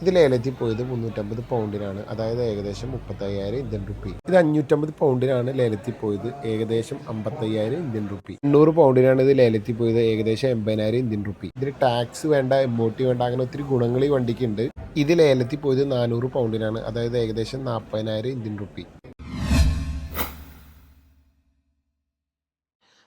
ഇത് ലേലത്തിൽ പോയത് 350 പൗണ്ടിനാണ്, അതായത് ഏകദേശം 35,000 ഇന്ത്യൻ റുപ്പി. ഇത് 550 പൗണ്ടിനാണ് ലേലത്തിൽ പോയത്, ഏകദേശം 55,000 ഇന്ത്യൻ റുപ്പി. 800 പൗണ്ടിനാണ് ഇത് ലേലത്തിൽ പോയത്, ഏകദേശം 80,000 ഇന്ത്യൻ റുപ്പി. ഇതിന് ടാക്സ് വേണ്ട, MOT വേണ്ട, അങ്ങനെ ഒത്തിരി ഗുണങ്ങൾ ഈ വണ്ടിക്കുണ്ട്. ഇത് ലേലത്തിൽ പോയത് 400 പൗണ്ടിനാണ്, അതായത് ഏകദേശം 40,000 ഇന്ത്യൻ റുപ്പി.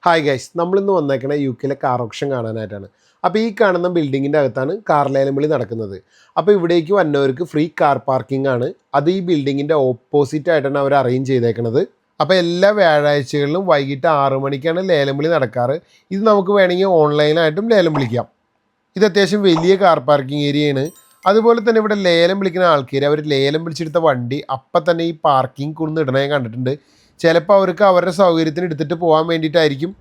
ഹായ് ഗൈസ്, നമ്മളിന്ന് വന്നേക്കണ UK കാർ ഓപ്ഷൻ കാണാനായിട്ടാണ്. അപ്പോൾ ഈ കാണുന്ന ബിൽഡിങ്ങിൻ്റെ അകത്താണ് കാർ ലേലം വിളി നടക്കുന്നത്. അപ്പോൾ ഇവിടേക്ക് വന്നവർക്ക് ഫ്രീ കാർ പാർക്കിംഗ് ആണ്. അത് ഈ ബിൽഡിങ്ങിൻ്റെ ഓപ്പോസിറ്റ് ആയിട്ടാണ് അവർ അറേഞ്ച് ചെയ്തേക്കുന്നത്. അപ്പോൾ എല്ലാ വ്യാഴാഴ്ചകളിലും വൈകിട്ട് 6 മണിക്കാണ് ലേലം വിളി നടക്കാറ്. ഇത് നമുക്ക് വേണമെങ്കിൽ ഓൺലൈനായിട്ടും ലേലം വിളിക്കാം. ഇത് അത്യാവശ്യം വലിയ കാർ പാർക്കിംഗ് ഏരിയയാണ്. അതുപോലെ തന്നെ ഇവിടെ ലേലം വിളിക്കുന്ന ആൾക്കാർ അവർ ലേലം വിളിച്ചെടുത്ത വണ്ടി അപ്പം തന്നെ ഈ പാർക്കിംഗ് കൊണ്ടു ഇടണേ കണ്ടിട്ടുണ്ട്. ചിലപ്പോൾ അവർക്ക് അവരുടെ സൗകര്യത്തിന് എടുത്തിട്ട് പോകാൻ വേണ്ടിയിട്ടായിരിക്കും.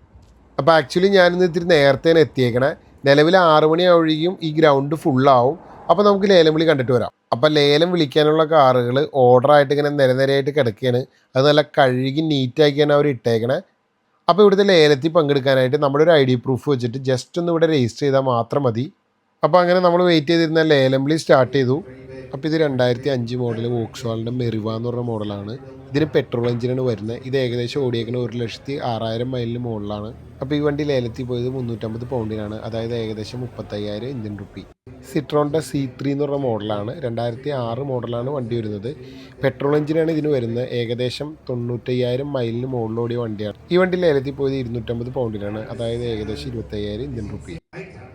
അപ്പോൾ ആക്ച്വലി ഞാനിന്ന് ഇത്തിരി നേരത്തെയാണ് എത്തിയേക്കണേ. നിലവിൽ 6 മണിയാവുകയും ഈ ഗ്രൗണ്ട് ഫുള്ളാവും. അപ്പോൾ നമുക്ക് ലേലം വിളി കണ്ടിട്ട് വരാം. അപ്പോൾ ലേലം വിളിക്കാനുള്ള കാറുകൾ ഓർഡറായിട്ട് ഇങ്ങനെ നിരനിരയായിട്ട് കിടക്കുകയാണ്. അത് നല്ല കഴുകി നീറ്റാക്കിയാണ് അവർ ഇട്ടേക്കണേ. അപ്പോൾ ഇവിടുത്തെ ലേലത്തിൽ പങ്കെടുക്കാനായിട്ട് നമ്മുടെ ഒരു ID പ്രൂഫ് വെച്ചിട്ട് ജസ്റ്റ് ഒന്ന് ഇവിടെ രജിസ്റ്റർ ചെയ്താൽ മാത്രം മതി. അപ്പോൾ അങ്ങനെ നമ്മൾ വെയിറ്റ് ചെയ്തിരുന്ന ലേലം വിളി സ്റ്റാർട്ട് ചെയ്തു. അപ്പോൾ ഇത് 2005 മോഡൽ വോക്സ്വാഗണിൻ്റെ മെറിവ എന്ന് പറഞ്ഞ മോഡലാണ്. ഇതിന് പെട്രോൾ എഞ്ചിനാണ് വരുന്നത്. ഇത് ഏകദേശം ഓടിയേക്കുന്നത് 1,06,000 മൈലിന് മുകളിലാണ്. അപ്പോൾ ഈ വണ്ടി ലേലത്തിൽ പോയത് 350 പൗണ്ടിനാണ്, അതായത് ഏകദേശം 35,000 ഇന്ത്യൻ റുപ്പി. സിട്രോണിൻ്റെ C3 എന്ന് പറഞ്ഞ മോഡലാണ്. 2006 മോഡലാണ് വണ്ടി വരുന്നത്. പെട്രോൾ എഞ്ചിനാണ് ഇതിന് വരുന്നത്. ഏകദേശം 95,000 മൈലിന് മുകളിലോടിയ വണ്ടിയാണ്. ഈ വണ്ടി ലേലത്തിൽ പോയത് 250 പൗണ്ടിനാണ്, അതായത് ഏകദേശം 25,000 ഇന്ത്യൻ റുപ്പി.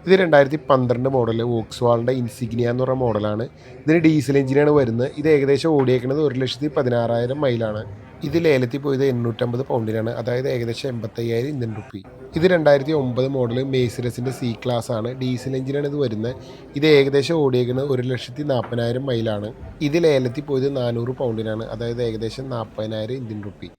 ഇത് 2012 മോഡൽ വോക്സ്വാഗണിൻ്റെ ഇൻസിഗ്നിയ എന്ന് പറഞ്ഞ മോഡലാണ്. ഇതിന് ഡീസൽ എഞ്ചിനാണ് വരുന്നത്. ഇത് ഏകദേശം ഓടിയേക്കുന്നത് 1,16,000 മൈലാണ്. ഇത് ലേലത്തിൽ പോയത് 850 പൗണ്ടിനാണ്, അതായത് ഏകദേശം 85,000 ഇന്ത്യൻ റുപ്പി. ഇത് 2009 മോഡൽ മെയ്സിഡസിൻ്റെ C ക്ലാസ് ആണ്. ഡീസൽ എഞ്ചിനാണ് ഇത് വരുന്നത്. ഇത് ഏകദേശം ഓടിയേക്കുന്നത് 1,40,000 മൈലാണ്. ഇത് ലേലത്തിൽ പോയത് 400 പൗണ്ടിനാണ്, അതായത് ഏകദേശം 40,000 ഇന്ത്യൻ റുപ്പി.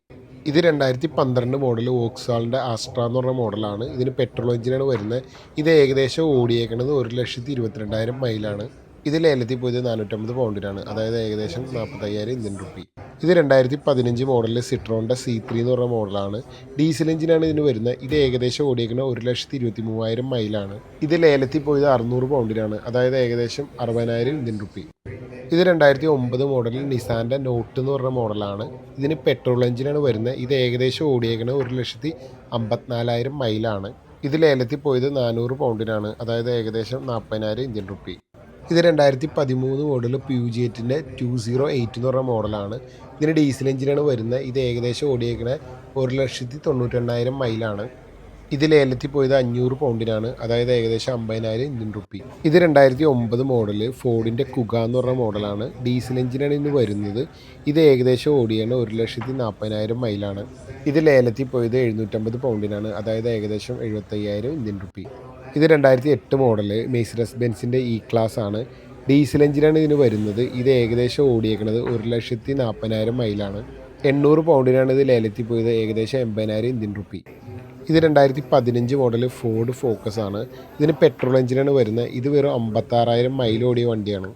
ഇത് 2012 മോഡൽ വോക്സ്വാഗണിൻ്റെ ആസ്ട്ര എന്ന് പറഞ്ഞ മോഡലാണ്. ഇതിന് പെട്രോൾ എഞ്ചിനാണ് വരുന്നത്. ഇത് ഏകദേശം ഓടിയേക്കുന്നത് 1,22,000 മൈലാണ്. ഇത് ലേലത്തിൽ പോയത് 450 പൗണ്ടിനാണ്, അതായത് ഏകദേശം 45,000 ഇന്ത്യൻ റുപ്പി. ഇത് 2015 മോഡലിൽ സിട്രോണിൻ്റെ C3 എന്ന് പറഞ്ഞ മോഡലാണ്. ഡീസൽ എഞ്ചിനാണ് ഇതിന് വരുന്നത്. ഇത് ഏകദേശം ഓടിയേക്കുന്നത് 1,23,000 മൈലാണ്. ഇത് ലേലത്തിൽ പോയത് 600 പൗണ്ടിനാണ്, അതായത് ഏകദേശം 60,000 ഇന്ത്യൻ റുപ്പി. ഇത് 2009 മോഡലിൽ നിസാൻ്റെ നോട്ട് എന്ന് പറഞ്ഞ മോഡലാണ്. ഇതിന് പെട്രോൾ എഞ്ചിനാണ് വരുന്നത്. ഇത് ഏകദേശം ഓടിയേക്കുന്നത് 1,54,000 മൈലാണ്. ഇത് ലേലത്തിൽ പോയത് 400 പൗണ്ടിനാണ്, അതായത് ഏകദേശം 40,000 ഇന്ത്യൻ റുപ്പി. ഇത് 2013 മോഡൽ പ്യൂജിയറ്റിൻ്റെ 208 എന്ന് പറഞ്ഞ മോഡലാണ്. ഇതിന് ഡീസൽ എഞ്ചിനാണ് വരുന്നത്. ഇത് ഏകദേശം ഓടിയേക്കുന്നത് 1,92,000 മൈലാണ്. ഇത് ലേലത്തിൽ പോയത് 500 പൗണ്ടിനാണ്, അതായത് ഏകദേശം 50,000 ഇന്ത്യൻ റുപ്പി. ഇത് 2009 മോഡൽ ഫോർഡിൻ്റെ കുഗ എന്ന് പറഞ്ഞ മോഡലാണ്. ഡീസൽ എഞ്ചിനാണ് ഇന്ന് വരുന്നത്. ഇത് ഏകദേശം ഓടിയാണ് 1,40,000 മൈലാണ്. ഇത് ലേലത്തിൽ പോയത് 750 പൗണ്ടിനാണ്, അതായത് ഏകദേശം 75,000 ഇന്ത്യൻ റുപ്പി. ഇത് 2008 മോഡൽ മെയ്സിഡസ് ബെൻസിൻ്റെ E ക്ലാസ് ആണ്. ഡീസൽ എഞ്ചിനാണ് ഇതിന് വരുന്നത്. ഇത് ഏകദേശം ഓടിയേക്കുന്നത് 1,40,000 മൈലാണ്. 800 പൗണ്ടിനാണ് ഇത് ലേലത്തിൽ പോയത്, ഏകദേശം 80,000 ഇന്ത്യൻ റുപ്പി. ഇത് 2015 മോഡൽ ഫോർഡ് ഫോക്കസ് ആണ്. ഇതിന് പെട്രോൾ എഞ്ചിനാണ് വരുന്നത്. ഇത് വെറും 56,000 മൈൽ ഓടിയ വണ്ടിയാണ്.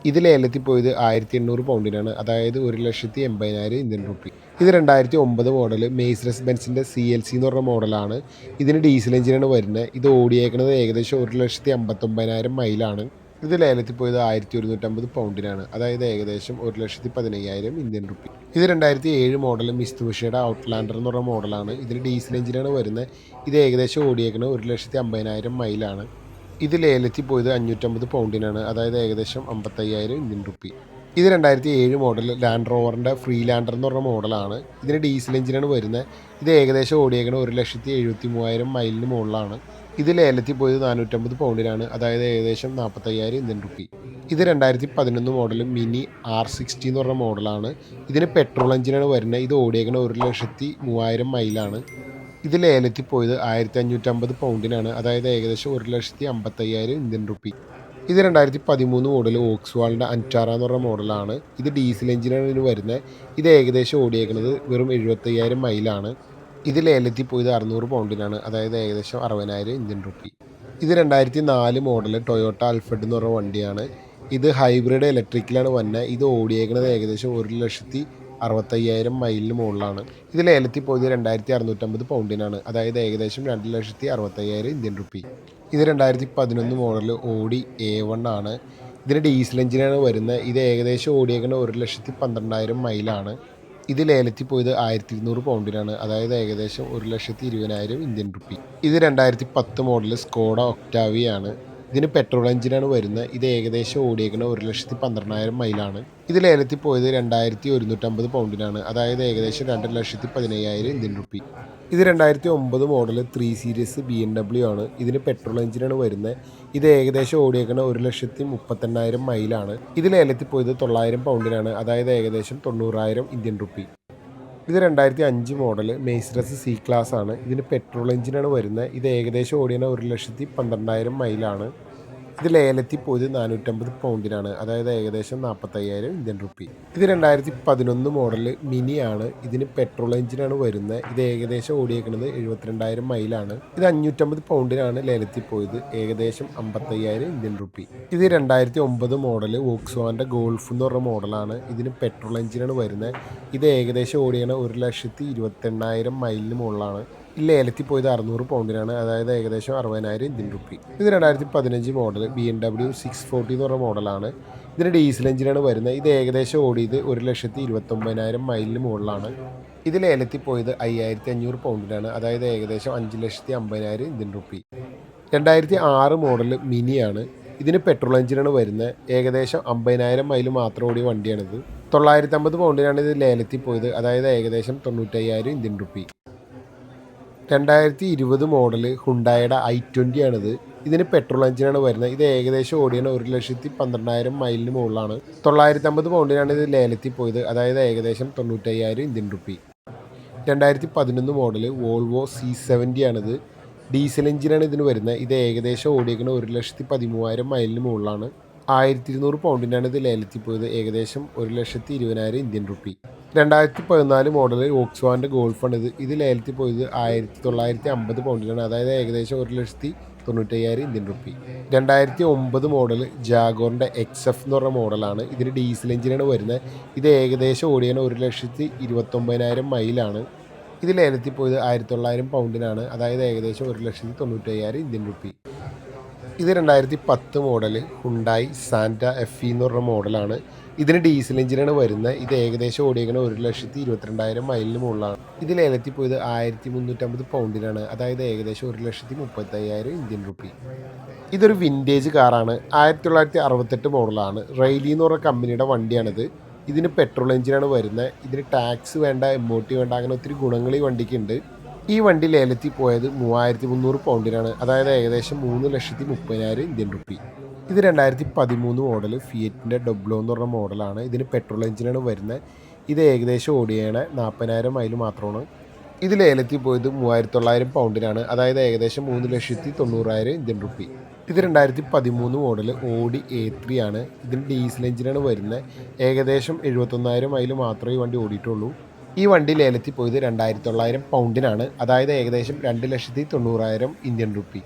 ഇത് ലേലത്തിൽ പോയത് 1,800 പൗണ്ടിനാണ്, അതായത് 1,80,000 ഇന്ത്യൻ റുപ്പി. ഇത് 2009 മോഡൽ മെയ്സിഡസ് ബെൻസിൻ്റെ CLC എന്ന് പറഞ്ഞ മോഡലാണ്. ഇതിന് ഡീസൽ എഞ്ചിനാണ് വരുന്നത്. ഇത് ഓടിയേക്കുന്നത് ഏകദേശം 1,59,000 മൈലാണ്. ഇത് ലേലത്തിൽ പോയത് 1,150 പൗണ്ടിനാണ്, അതായത് ഏകദേശം 1,15,000 ഇന്ത്യൻ റുപ്പി. ഇത് 2007 മോഡൽ മിസ്തുബിഷിയുടെ ഔട്ട്ലാൻഡർ എന്ന് പറഞ്ഞ മോഡലാണ്. ഇതിന് ഡീസൽ എഞ്ചിനാണ് വരുന്നത്. ഇത് ഏകദേശം ഓടിയേക്കുന്നത് 1,50,000 മൈലാണ്. ഇത് ലേലത്തിൽ പോയത് 550 പൗണ്ടിനാണ്, അതായത് ഏകദേശം 55,000 ഇന്ത്യൻ റുപ്പി. ഇത് 2007 മോഡൽ ലാൻഡ് റോവറിൻ്റെ ഫ്രീലാൻഡർ എന്ന് പറഞ്ഞ മോഡലാണ്. ഇതിന് ഡീസൽ എഞ്ചിനാണ് വരുന്നത്. ഇത് ഏകദേശം ഓടിയേക്കുന്നത് 1,73,000 മൈലിന് മുകളിലാണ്. ഇത് ലേലത്തിൽ പോയത് 450 പൗണ്ടിനാണ്, അതായത് ഏകദേശം 45,000 ഇന്ത്യൻ റുപ്പി. ഇത് 2011 മോഡൽ മിനി R60 എന്ന് പറഞ്ഞ മോഡലാണ്. ഇതിന് പെട്രോൾ എഞ്ചിനാണ് വരുന്നത്. ഇത് ഓടിയേക്കുന്നത് 1,03,000 മൈലാണ്. ഇത് ലേലത്തിൽ പോയത് 1,550 പൗണ്ടിനാണ്, അതായത് ഏകദേശം 1,55,000 ഇന്ത്യൻ റുപ്പി. ഇത് 2013 മോഡൽ വോക്സ്വാഗണിൻ്റെ അൻറ്റാറ എന്ന് പറഞ്ഞ മോഡലാണ്. ഇത് ഡീസൽ എഞ്ചിനാണ് ഇതിന് വരുന്നത്. ഇത് ഏകദേശം ഓടിയേക്കുന്നത് വെറും 75,000 മൈലാണ്. ഇത് ലേലത്തിൽ പോയത് 600 പൗണ്ടിനാണ്, അതായത് ഏകദേശം 60,000 ഇന്ത്യൻ റുപ്പി. ഇത് 2004 മോഡൽ ടൊയോട്ട അൽഫഡ് എന്ന് പറഞ്ഞ വണ്ടിയാണ്. ഇത് ഹൈബ്രിഡ് ഇലക്ട്രിക്കിലാണ് വന്നത്. ഇത് ഓടിയേക്കുന്നത് ഏകദേശം 1,65,000 മൈലിന് മുകളിലാണ്. ഇത് ലേലത്തിൽ പോയത് 2,650 പൗണ്ടിനാണ്, അതായത് ഏകദേശം 2,65,000 ഇന്ത്യൻ റുപ്പി. ഇത് 2011 മോഡൽ ഓഡി A1 ആണ്. ഇതിന് ഡീസൽ എഞ്ചിനാണ് വരുന്നത്. ഇത് ഏകദേശം ഓടിയേക്കുന്ന 1,12,000 മൈലാണ്. ഇത് ലേലത്തിൽ പോയത് 1,200 പൗണ്ടിനാണ്, അതായത് ഏകദേശം 1,20,000 ഇന്ത്യൻ റുപ്പി. ഇത് 2010 മോഡൽ സ്കോഡ ഒക്ടാവിയാണ്. ഇതിന് പെട്രോൾ എഞ്ചിനാണ് വരുന്നത്. ഇത് ഏകദേശം ഓടിയേക്കുന്ന 1,12,000 മൈലാണ്. ഇത് ലേലത്തിൽ പോയത് 2,150 പൗണ്ടിനാണ്, അതായത് ഏകദേശം 2,15,000 ഇന്ത്യൻ റുപ്പി. ഇത് 2009 മോഡൽ 3 സീരീസ് BMW ആണ്. ഇതിന് പെട്രോൾ എഞ്ചിനാണ് വരുന്നത്. ഇത് ഏകദേശം ഓടിയേക്കുന്ന 1,38,000 മൈലാണ്. ഇത് ലേലത്തിൽ പോയത് 900 പൗണ്ടിനാണ്, അതായത് ഏകദേശം 90,000 ഇന്ത്യൻ റുപ്പി. ഇത് 2005 മോഡൽ മെയ്സിഡസ് സി ക്ലാസ് ആണ്. ഇതിന് പെട്രോൾ എഞ്ചിനാണ് വരുന്നത്. ഇത് ഏകദേശം ഓടിയുന്ന 1,12,000 മൈലാണ്. ഇത് ലേലത്തിൽ പോയത് 450 പൗണ്ടിനാണ്, അതായത് ഏകദേശം 45,000 ഇന്ത്യൻ റുപ്പി. ഇത് 2011 മോഡൽ മിനി ആണ്. ഇതിന് പെട്രോൾ എഞ്ചിനാണ് വരുന്നത്. ഇത് ഏകദേശം ഓടിയേക്കുന്നത് 72,000 മൈലാണ്. ഇത് 550 പൗണ്ടിനാണ് ലേലത്തിൽ പോയത്, ഏകദേശം 55,000 ഇന്ത്യൻ റുപ്പി. ഇത് 2009 മോഡൽ വോക്സ്വാഗന്റെ ഗോൾഫ് എന്ന് പറഞ്ഞ മോഡലാണ്. ഇതിന് പെട്രോൾ എഞ്ചിനാണ് വരുന്നത്. ഇത് ഏകദേശം ഓടിയാണ് 1,28,000 മൈലിന് മുകളിലാണ്. ലേലത്തിൽ പോയത് 600 പൗണ്ടിനാണ്, അതായത് ഏകദേശം 60,000 ഇന്ത്യൻ റുപ്പി. ഇത് 2015 മോഡൽ BMW 640 എന്ന് പറഞ്ഞ മോഡലാണ്. ഇതിന് ഡീസൽ എഞ്ചിനാണ് വരുന്നത്. ഇത് ഏകദേശം ഓടിയത് 1,29,000 മൈലിന് മുകളിലാണ്. ഇത് ലേലത്തിൽ പോയത് 5,500 പൗണ്ടിനാണ്, അതായത് ഏകദേശം 5,50,000 ഇന്ത്യൻ റുപ്പി. 2006 മോഡൽ മിനിയാണ്. ഇതിന് പെട്രോൾ എഞ്ചിനാണ് വരുന്നത്. ഏകദേശം 50,000 മൈൽ മാത്രം ഓടിയ വണ്ടിയാണിത്. 950 പൗണ്ടിനാണ് ഇത് ലേലത്തിൽ പോയത്, അതായത് ഏകദേശം 95,000 ഇന്ത്യൻ റുപ്പി. 2020 മോഡൽ ഹുണ്ടായുടെ i20 ആണിത്. ഇതിന് പെട്രോൾ എഞ്ചിനാണ് വരുന്നത്. ഇത് ഏകദേശം ഓടിയാണ് 1,12,000 മൈലിന് മുകളിലാണ്. 950 പൗണ്ടിനാണ് ഇത് ലേലത്തിൽ പോയത്, അതായത് ഏകദേശം 95,000 Indian rupee. 2011 model Volvo C70 ആണിത്. ഡീസൽ എഞ്ചിനാണ് ഇതിന് വരുന്നത്. ഇത് ഏകദേശം ഓടിയേക്കുന്നത് 1,13,000 മൈലിന് മുകളിലാണ്. 1,200 പൗണ്ടിനാണ് ഇത് ലേലത്തിൽ പോയത്, ഏകദേശം 1,20,000 ഇന്ത്യൻ റുപ്പി. 2014 മോഡൽ വോക്സ്വാഗന്റെ ഗോൾഫാണ് ഇത്. ഇത് ലേലത്തിൽ പോയത് 1,950 പൗണ്ടിനാണ്, അതായത് ഏകദേശം 1,95,000 ഇന്ത്യൻ റുപ്പി. 2009 മോഡൽ ജാഗോറിൻ്റെ XF എന്ന് പറഞ്ഞ മോഡലാണ്. ഇതിന് ഡീസൽ എഞ്ചിനാണ് വരുന്നത്. ഇത് ഏകദേശം ഓടിയാണ് 1,29,000 മൈലാണ്. ഇത് ലേലത്തിൽ പോയത് 1,900 പൗണ്ടിനാണ്, അതായത് ഏകദേശം 1,95,000 ഇന്ത്യൻ റുപ്പി. ഇത് 2010 മോഡൽ ഹുണ്ടായി സാന്റ FE എന്ന് പറഞ്ഞ മോഡലാണ്. ഇതിന് ഡീസൽ എഞ്ചിനാണ് വരുന്നത്. ഇത് ഏകദേശം ഓടിയേക്കുന്നത് 1,22,000 മൈലിന് മുകളിലാണ്. ഇത് ലേലത്തിൽ പോയത് 1,350 പൗണ്ടിനാണ്, അതായത് ഏകദേശം 1,35,000 ഇന്ത്യൻ റുപ്പി. ഇതൊരു വിൻറ്റേജ് കാറാണ്. 1968 മോഡലാണ്. റെയിലി എന്ന് പറഞ്ഞ കമ്പനിയുടെ വണ്ടിയാണിത്. ഇതിന് പെട്രോൾ എഞ്ചിനാണ് വരുന്നത്. ഇതിന് ടാക്സ് വേണ്ട, MOT വേണ്ട, അങ്ങനെ ഒത്തിരി ഗുണങ്ങൾ ഈ വണ്ടിക്കുണ്ട്. ഈ വണ്ടി ലേലത്തിൽ പോയത് 3,300 പൗണ്ടിനാണ്, അതായത് ഏകദേശം 3,30,000 ഇന്ത്യൻ റുപ്പി. ഇത് 2013 മോഡൽ ഫിയറ്റിൻ്റെ ഡൊബ്ലോ എന്ന് പറഞ്ഞ മോഡലാണ്. ഇതിന് പെട്രോൾ എഞ്ചിനാണ് വരുന്നത്. ഇത് ഏകദേശം ഓടിയാണ് 40,000 മൈൽ മാത്രമാണ്. ഇത് ലേലത്തിൽ പോയത് 3,900 പൗണ്ടിനാണ്, അതായത് ഏകദേശം 3,90,000 ഇന്ത്യൻ റുപ്പി. ഇത് 2013 മോഡൽ ഓഡി A3 ആണ്. ഇതിന് ഡീസൽ എഞ്ചിനാണ് വരുന്നത്. ഏകദേശം 71,000 മൈൽ മാത്രമേ ഈ വണ്ടി ഓടിയിട്ടുള്ളൂ. ഈ വണ്ടി ലേലത്തിൽ പോയത് 2,900 പൗണ്ടിനാണ്, അതായത് ഏകദേശം 2,90,000 ഇന്ത്യൻ റുപ്പി.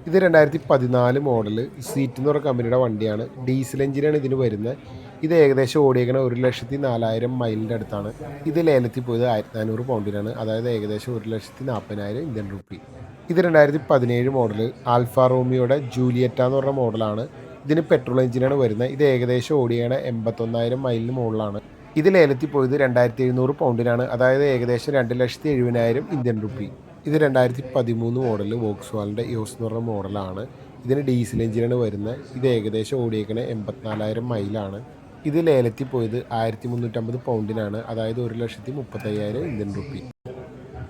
ഇത് 2014 മോഡൽ സീറ്റ് എന്ന് പറഞ്ഞ കമ്പനിയുടെ വണ്ടിയാണ്. ഡീസൽ എഞ്ചിനാണ് ഇതിന് വരുന്നത്. ഇത് ഏകദേശം ഓടിയേക്കുന്നത് 1,04,000 മൈലിൻ്റെ അടുത്താണ്. ഇത് ലേലത്തിൽ പോയത് 1,400 പൗണ്ടിനാണ്, അതായത് ഏകദേശം 1,40,000 ഇന്ത്യൻ റുപ്പി. ഇത് 2017 മോഡൽ ആൽഫ റോമിയോയുടെ ജൂലിയറ്റ എന്ന് പറഞ്ഞ മോഡലാണ്. ഇതിന് പെട്രോൾ എഞ്ചിനാണ് വരുന്നത്. ഇത് ഏകദേശം ഓടിയേക്കുന്നത് 81,000 മൈലിന് മുകളിലാണ്. ഇത് ലേലത്തിൽ പോയത് 2,700 പൗണ്ടിനാണ്, അതായത് ഏകദേശം 2,70,000 ഇന്ത്യൻ റുപ്പി. ഇത് 2013 മോഡൽ വോക്സ്വാഗന്റെ ഇയോസ് എന്ന് പറഞ്ഞ മോഡലാണ്. ഇതിന് ഡീസൽ എഞ്ചിനാണ് വരുന്നത്. ഇത് ഏകദേശം ഓടിയേക്കുന്നത് 84,000 മൈലാണ്. ഇത് ലേലത്തിൽ പോയത് 1,350 പൗണ്ടിനാണ്, അതായത് 1,35,000 ഇന്ത്യൻ റുപ്പി.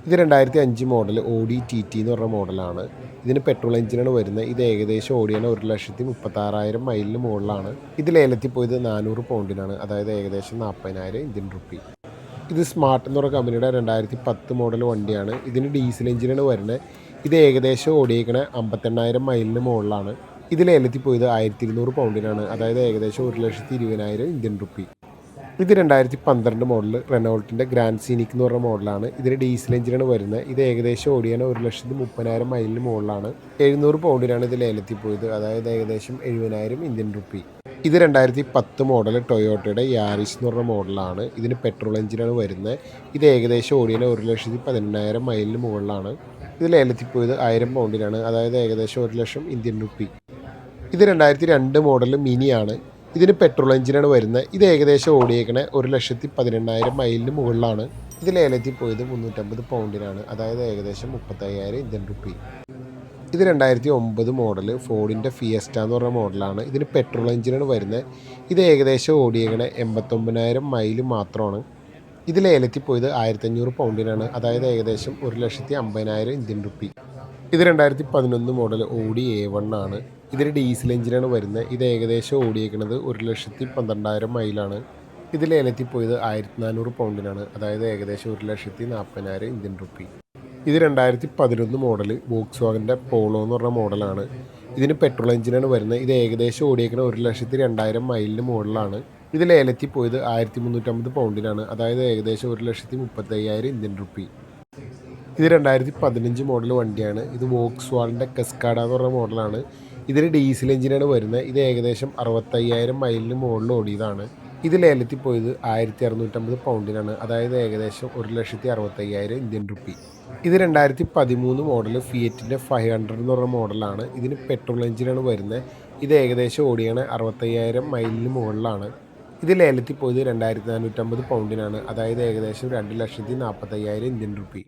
ഇത് 2005 മോഡൽ ഓഡി TT എന്ന് പറഞ്ഞ മോഡലാണ്. ഇതിന് പെട്രോൾ എഞ്ചിനാണ് വരുന്നത്. ഇത് ഏകദേശം ഓടിയാണ് 1,36,000 മൈലിന് മുകളിലാണ്. ഇത് ലേലത്തിൽ പോയത് 400 പൗണ്ടിനാണ്, അതായത് ഏകദേശം 40,000 ഇന്ത്യൻ റുപ്പി. ഇത് സ്മാർട്ട് എന്ന് പറഞ്ഞ കമ്പനിയുടെ 2010 മോഡൽ വണ്ടിയാണ്. ഇതിന് ഡീസൽ എഞ്ചിനാണ് വരുന്നത്. ഇത് ഏകദേശം ഓടിയേക്കണ 58,000 മൈലിന് മുകളിലാണ്. ഇത് ലേലത്തിൽ പോയത് 1,200 പൗണ്ടിനാണ്, അതായത് ഏകദേശം 1,20,000 ഇന്ത്യൻ റുപ്പി. ഇത് 2012 മോഡൽ റെനോൾട്ടിൻ്റെ ഗ്രാൻഡ് സീനിക് എന്ന് പറഞ്ഞ മോഡലാണ്. ഇതിന് ഡീസൽ എഞ്ചിനാണ് വരുന്നത്. ഇത് ഏകദേശം ഓടിയാണ് 1,30,000 മൈലിന് മുകളിലാണ്. 700 പൗണ്ടിനാണ് ഇത് ലേലത്തിൽ പോയത്, അതായത് ഏകദേശം 70,000 ഇന്ത്യൻ റുപ്പി. ഇത് 2010 മോഡൽ ടൊയോട്ടയുടെ യാരിസ് എന്ന് പറഞ്ഞ മോഡലാണ്. ഇതിന് പെട്രോൾ എഞ്ചിനാണ് വരുന്നത്. ഇത് ഏകദേശം ഓടിയാണ് 1,18,000 മൈലിന് മുകളിലാണ്. ഇത് ലേലത്തിൽ പോയത് 1,000 പൗണ്ടിനാണ്, അതായത് ഏകദേശം 1,00,000 ഇന്ത്യൻ റുപ്പി. ഇത് 2002 മോഡൽ മിനിയാണ്. ഇതിന് പെട്രോൾ എഞ്ചിനാണ് വരുന്നത്. ഇത് ഏകദേശം ഓടിയേക്കണ 1,18,000 മൈലിന് മുകളിലാണ്. ഇത് ലേലത്തിൽ പോയത് 350 പൗണ്ടിനാണ്, അതായത് ഏകദേശം 35,000 ഇന്ത്യൻ റുപ്പി. ഇത് 2009 മോഡൽ ഫോർഡിൻ്റെ ഫിയസ്റ്റ എന്ന് പറഞ്ഞ മോഡലാണ്. ഇതിന് പെട്രോൾ എഞ്ചിനാണ് വരുന്നത്. ഇത് ഏകദേശം ഓടിയേക്കണ 89,000 മൈൽ മാത്രമാണ്. ഇത് ലേലത്തിൽ പോയത് 1,500 പൗണ്ടിനാണ്, അതായത് ഏകദേശം 1,50,000 ഇന്ത്യൻ റുപ്പി. ഇത് 2011 മോഡൽ ഓഡി A1 ആണ്. ഇതിന് ഡീസൽ എഞ്ചിനാണ് വരുന്നത്. ഇത് ഏകദേശം ഓടിയേക്കുന്നത് 1,12,000 മൈലാണ്. ഇത് ലേലത്തിൽ പോയത് 1,400 പൗണ്ടിനാണ്, അതായത് ഏകദേശം 1,40,000 ഇന്ത്യൻ റുപ്പി. ഇത് 2011 മോഡൽ വോക്സ്വാഗൻ്റെ പോളോ എന്ന് പറഞ്ഞ മോഡലാണ്. ഇതിന് പെട്രോൾ എഞ്ചിനാണ് വരുന്നത്. ഇത് ഏകദേശം ഓടിയേക്കുന്നത് 1,02,000 മൈലിന് മുകളിലാണ്. ഇത് ലേലത്തിൽ പോയത് 1,350 പൗണ്ടിനാണ്, അതായത് ഏകദേശം 1,35,000 ഇന്ത്യൻ റുപ്പി. ഇത് 2015 മോഡൽ വണ്ടിയാണ്. ഇത് വോക്സ്വാഗൻ്റെ കസ്കാഡ എന്ന് പറഞ്ഞ മോഡലാണ്. ഇതിന് ഡീസൽ എഞ്ചിനാണ് വരുന്നത്. ഇത് ഏകദേശം 65,000 മൈലിന് മുകളിൽ ഓടിയതാണ്. ഇത് ലേലത്തിൽ പോയത് 1,650 പൗണ്ടിനാണ്, അതായത് ഏകദേശം 1,65,000 ഇന്ത്യൻ റുപ്പി. ഇത് 2013 മോഡൽ ഫിയറ്റിൻ്റെ 500 എന്ന് പറഞ്ഞ മോഡലാണ്. ഇതിന് പെട്രോൾ എഞ്ചിനാണ് വരുന്നത്. ഇത് ഏകദേശം ഓടിയാണ് 65,000 മൈലിന് മുകളിലാണ്. ഇത് ലേലത്തിൽ പോയത് 2,450 പൗണ്ടിനാണ്, അതായത് ഏകദേശം 2,40,000 ഇന്ത്യൻ റുപ്പി.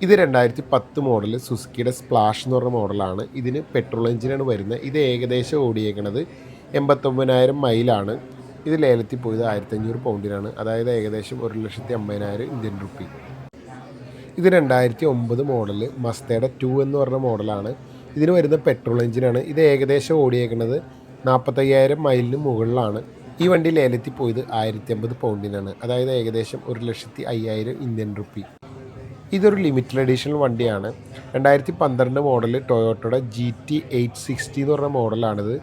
ഇത് 2010 മോഡൽ സുസുക്കിയുടെ സ്പ്ലാഷ് എന്ന് പറഞ്ഞ മോഡലാണ്. ഇതിന് പെട്രോൾ എഞ്ചിനാണ് വരുന്നത്. ഇത് ഏകദേശം ഓടിയേക്കുന്നത് 89,000 മൈലാണ്. ഇത് ലേലത്തിൽ പോയത് 1,500 പൗണ്ടിനാണ്, അതായത് ഏകദേശം 1,50,000 ഇന്ത്യൻ റുപ്പി. ഇത് 2009 മോഡൽ മസ്തയുടെ 2 എന്ന് പറഞ്ഞ മോഡലാണ്. ഇതിന് വരുന്ന പെട്രോൾ എഞ്ചിനാണ്. ഇത് ഏകദേശം ഓടിയേക്കുന്നത് 45,000 മൈലിന് മുകളിലാണ്. ഈ വണ്ടി ലേലത്തിൽ പോയത് 1,050 പൗണ്ടിനാണ്, അതായത് ഏകദേശം 1,05,000 ഇന്ത്യൻ റുപ്പി. ഇതൊരു ലിമിറ്റഡ് എഡിഷൻ വണ്ടിയാണ്. 2012 മോഡൽ ടൊയോട്ടയുടെ GT 860 എന്ന് പറഞ്ഞ മോഡലാണിത്.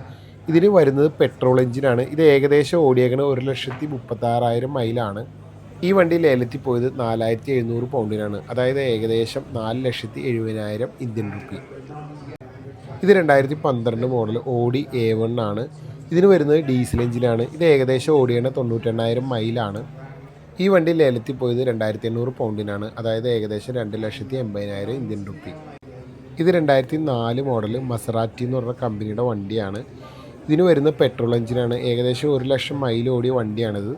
ഇതിന് വരുന്നത് പെട്രോൾ എഞ്ചിനാണ്. ഇത് ഏകദേശം ഓടിയേക്കുന്നത് 1,36,000 മൈലാണ്. ഈ വണ്ടി ലേലത്തിൽ പോയത് 4,700 പൗണ്ടിനാണ്, അതായത് ഏകദേശം 4,70,000 ഇന്ത്യൻ റുപ്പി. ഇത് 2012 മോഡൽ ഓഡി A1 ആണ്. ഇതിന് വരുന്നത് ഡീസൽ എഞ്ചിനാണ്. ഇത് ഏകദേശം ഓടിയാണ് 98,000 മൈലാണ്. ഈ വണ്ടി ലേലത്തിൽ പോയത് 2,800 പൗണ്ടിനാണ്, അതായത് ഏകദേശം 2,80,000 ഇന്ത്യൻ റുപ്പി. ഇത് 2004 മോഡൽ മസറാറ്റി എന്ന് പറഞ്ഞ കമ്പനിയുടെ വണ്ടിയാണ്. ഇതിന് വരുന്ന പെട്രോൾ എഞ്ചിനാണ്. ഏകദേശം 1,00,000 മൈൽ ഓടിയ വണ്ടിയാണിത്.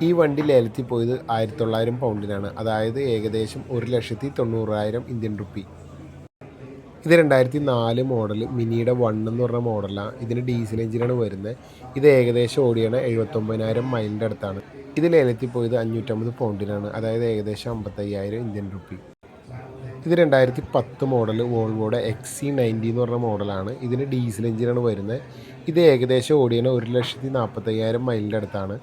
ഈ വണ്ടി ലേലത്തിൽ പോയത് 1,900 പൗണ്ടിനാണ്, അതായത് ഏകദേശം 1,90,000 ഇന്ത്യൻ റുപ്പി. ഇത് 2004 മോഡൽ മിനിയുടെ 1 എന്ന് പറഞ്ഞ മോഡലാണ്. ഇതിന് ഡീസൽ എഞ്ചിനാണ് വരുന്നത്. ഇത് ഏകദേശം ഓടിയാണ് 79,000 മൈലിൻ്റെ അടുത്താണ്. ഇത് ലേലത്തിൽ പോയത് 550 പൗണ്ടിനാണ്, അതായത് ഏകദേശം 55,000 ഇന്ത്യൻ റുപ്പി. ഇത് 2010 മോഡൽ വോൾവോയുടെ XC90 എന്ന് പറഞ്ഞ മോഡലാണ്. ഇതിന് ഡീസൽ എഞ്ചിനാണ് വരുന്നത്. ഇത് ഏകദേശം ഓടിയാണ് 1,40,000 മൈലിൻ്റെ അടുത്താണ്.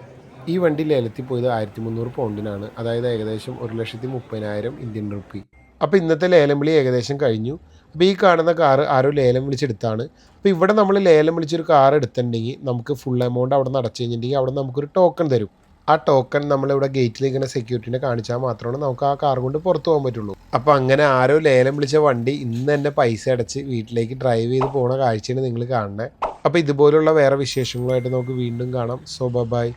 ഈ വണ്ടി ലേലത്തിൽ പോയത് 1,300 പൗണ്ടിനാണ്, അതായത് ഏകദേശം 1,30,000 ഇന്ത്യൻ റുപ്പി. അപ്പോൾ ഇന്നത്തെ ലേലം വിളി ഏകദേശം കഴിഞ്ഞു. അപ്പോൾ ഈ കാണുന്ന കാറ് ആരോ ലേലം വിളിച്ചെടുത്താണ്. അപ്പോൾ ഇവിടെ നമ്മൾ ലേലം വിളിച്ചൊരു കാർ എടുത്തിട്ടുണ്ടെങ്കിൽ നമുക്ക് ഫുൾ എമൗണ്ട് അവിടെ നിന്ന് അടച്ചു കഴിഞ്ഞിട്ടുണ്ടെങ്കിൽ അവിടെ നമുക്കൊരു ടോക്കൺ തരും. ആ ടോക്കൺ നമ്മളിവിടെ ഗേറ്റിൽ ഇങ്ങനെ സെക്യൂരിറ്റിനെ കാണിച്ചാൽ മാത്രമാണ് നമുക്ക് ആ കാർ കൊണ്ട് പുറത്ത് പോകാൻ പറ്റുള്ളൂ. അപ്പോൾ അങ്ങനെ ആരോ ലേലം വിളിച്ച വണ്ടി ഇന്ന് തന്നെ പൈസ അടച്ച് വീട്ടിലേക്ക് ഡ്രൈവ് ചെയ്ത് പോണ കാഴ്ചയാണ് നിങ്ങൾ കാണുന്നത്. അപ്പോൾ ഇതുപോലുള്ള വേറെ വിശേഷങ്ങളുമായിട്ട് നമുക്ക് വീണ്ടും കാണാം. So by.